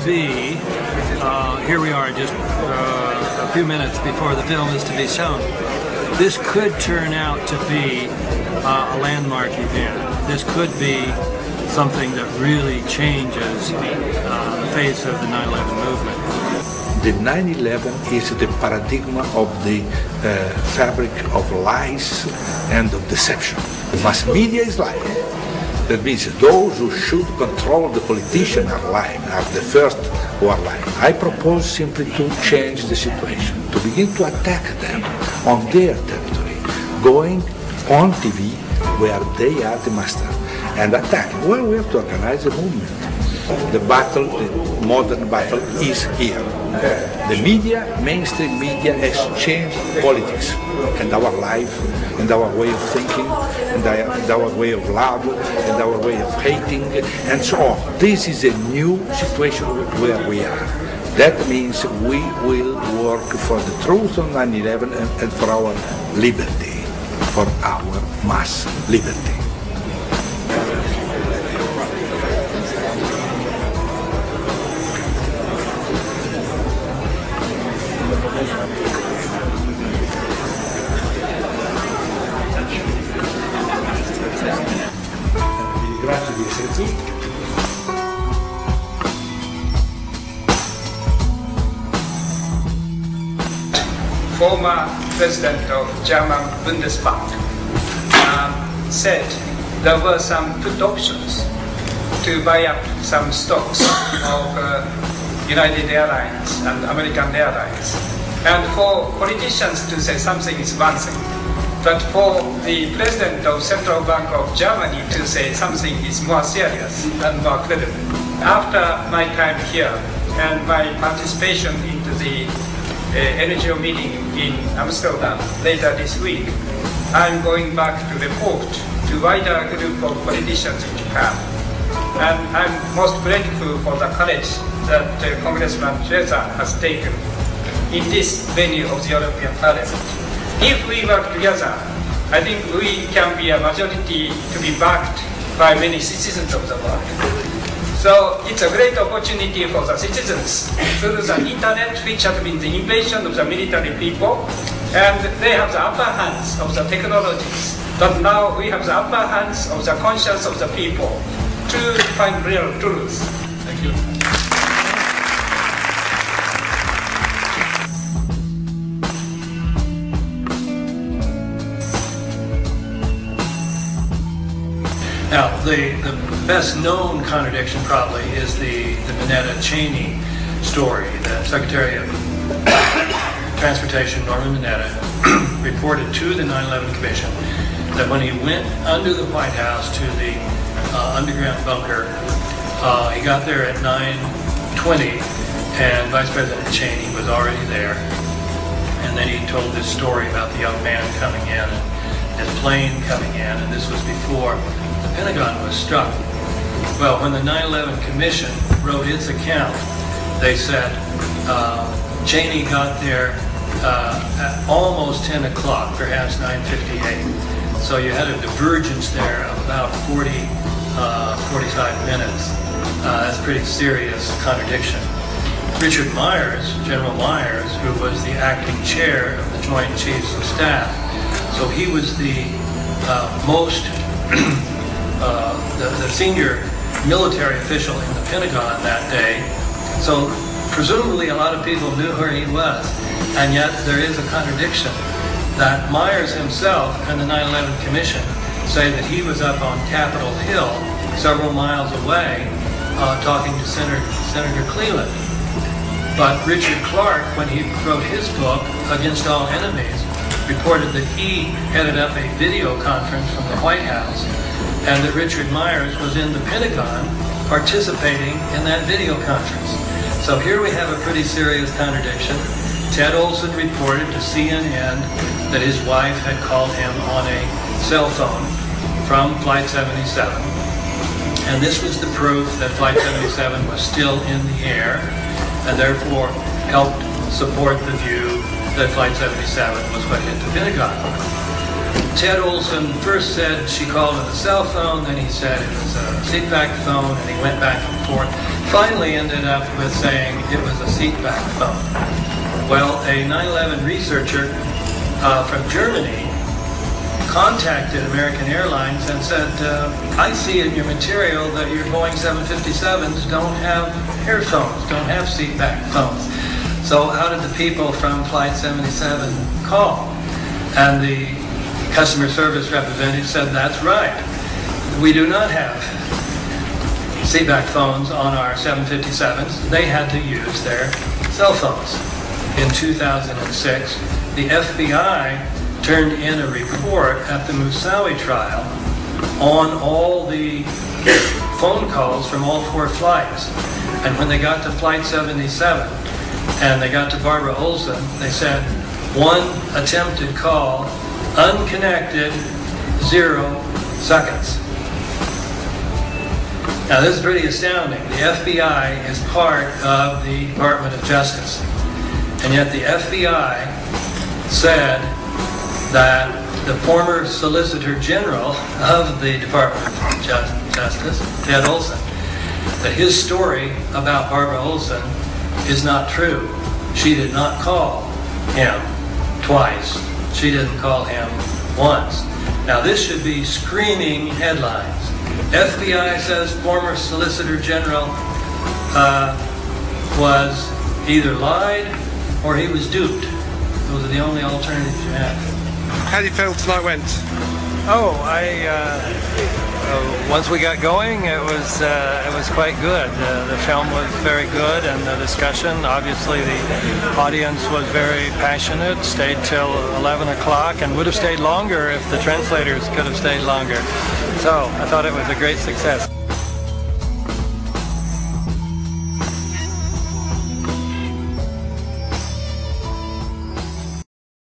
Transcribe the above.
TV, here we are just a few minutes before the film is to be shown. This could turn out to be a landmark event. This could be something that really changes the face of the 9/11 movement. The 9/11 is the paradigm of the fabric of lies and of deception. The mass media is lying. That means those who should control the politician are lying, are the first who are lying. I propose simply to change the situation, to begin to attack them on their territory, going on TV where they are the master and attacking. Well, we have to organize a movement. The battle, the modern battle is here. The media, mainstream media, has changed politics and our life and our way of thinking and our way of love and our way of hating and so on. This is a new situation where we are. That means we will work for the truth on 9/11 and for our liberty, for our mass liberty. Grazie di essere qui. Former president of German Bundesbank said there were some put options to buy up some stocks of United Airlines and American Airlines. And for politicians to say something is one thing, but for the president of Central Bank of Germany to say something is more serious and more credible. After my time here and my participation into the NGO meeting in Amsterdam later this week, I'm going back to report to wider group of politicians in Japan. And I'm most grateful for the courage that Congressman Chiesa has taken in this venue of the European Parliament. If we work together, I think we can be a majority to be backed by many citizens of the world. So it's a great opportunity for the citizens through the internet, which has been the invasion of the military people, and they have the upper hands of the technologies. But now we have the upper hands of the conscience of the people to find real truth. Thank you. Now, the best known contradiction probably is the Mineta-Cheney story. The Secretary of Transportation, Norman Mineta, reported to the 9/11 Commission that when he went under the White House to the underground bunker, he got there at 9:20 and Vice President Cheney was already there. And then he told this story about the young man coming in and his plane coming in, and this was before the Pentagon was struck. Well, when the 9/11 Commission wrote its account, they said Cheney got there at almost 10 o'clock, perhaps 9:58. So you had a divergence there of about 45 minutes. That's a pretty serious contradiction. Richard Myers, General Myers, who was the acting chair of the Joint Chiefs of Staff, so he was the the senior military official in the Pentagon that day. So presumably a lot of people knew where he was, and yet there is a contradiction that Myers himself and the 9/11 Commission say that he was up on Capitol Hill several miles away talking to Senator Cleland. But Richard Clark, when he wrote his book, Against All Enemies, reported that he headed up a video conference from the White House and that Richard Myers was in the Pentagon participating in that video conference. So here we have a pretty serious contradiction. Ted Olson reported to CNN that his wife had called him on a cell phone from Flight 77. And this was the proof that Flight 77 was still in the air and therefore helped support the view that Flight 77 was what hit the Pentagon. Ted Olson first said she called it a cell phone, then he said it was a seatback phone, and he went back and forth. Finally ended up with saying it was a seatback phone. Well, a 9/11 researcher from Germany contacted American Airlines and said, I see in your material that your Boeing 757s don't have earphones, don't have seatback phones. So how did the people from Flight 77 call? And the customer service representative said, that's right. We do not have seatback phones on our 757s. They had to use their cell phones. In 2006, the FBI turned in a report at the Moussaoui trial on all the phone calls from all 4 flights. And when they got to Flight 77 and they got to Barbara Olson, they said, 1 attempted call, unconnected, 0 seconds. Now this is pretty astounding. The FBI is part of the Department of Justice. And yet the FBI said that the former Solicitor General of the Department of Justice, Ted Olson, that his story about Barbara Olson is not true. She did not call him twice. She didn't call him once. Now this should be screaming headlines. FBI says former Solicitor General was either lied or he was duped. Those are the only alternatives you have. How do you feel tonight went? Oh, once we got going, it was quite good. The film was very good, and the discussion. Obviously, the audience was very passionate. Stayed till 11 o'clock, and would have stayed longer if the translators could have stayed longer. So I thought it was a great success.